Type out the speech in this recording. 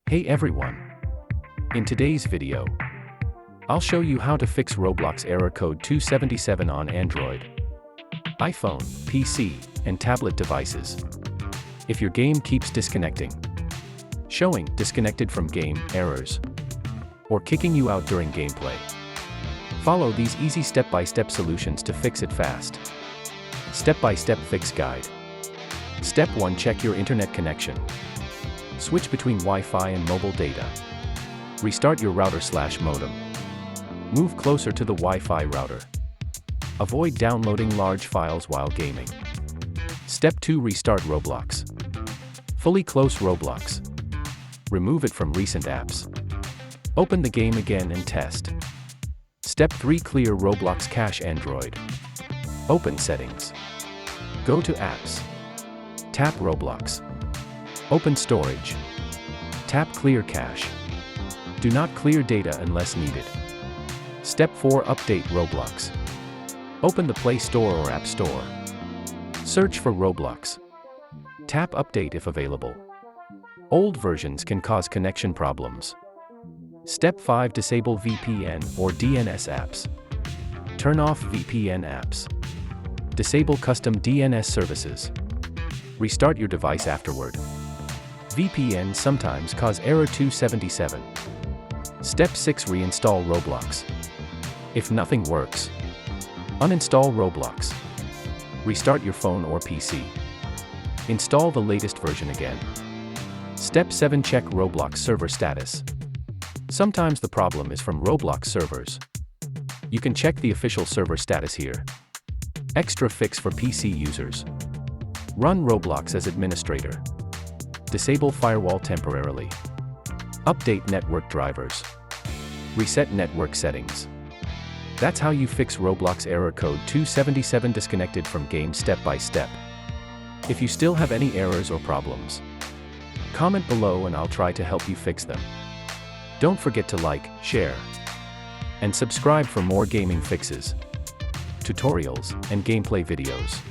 Hey everyone! In today's video, I'll show you how to fix Roblox Error Code 277 on Android, iPhone, PC, and tablet devices. If your game keeps disconnecting, showing disconnected from game errors, or kicking you out during gameplay, follow these easy step-by-step solutions to fix it fast. Step-by-step fix guide. Step 1. Check your internet connection. Switch between Wi-Fi and mobile data. Restart your router/modem. Move closer to the Wi-Fi router. Avoid downloading large files while gaming. Step 2. Restart Roblox. Fully close Roblox. Remove it from recent apps. Open the game again and test. Step 3. Clear Roblox cache. Android. Open Settings. Go to Apps. Tap Roblox. Open Storage. Tap Clear Cache. Do not clear data unless needed. Step 4. Update Roblox. Open the Play Store or App Store. Search for Roblox. Tap Update if available. Old versions can cause connection problems. Step 5. Disable VPN or DNS apps. Turn off VPN apps. Disable custom DNS services. Restart your device afterward. VPN sometimes cause error 277. Step 6. Reinstall Roblox. If nothing works, uninstall Roblox. Restart your phone or PC. Install the latest version again. Step 7. Check Roblox server status. Sometimes the problem is from Roblox servers. You can check the official server status here. Extra fix for PC users. Run Roblox as administrator. Disable firewall temporarily. Update network drivers. Reset network settings. That's how you fix Roblox Error Code 277 disconnected from game step by step. If you still have any errors or problems, comment below and I'll try to help you fix them. Don't forget to like, share, and subscribe for more gaming fixes, tutorials, and gameplay videos.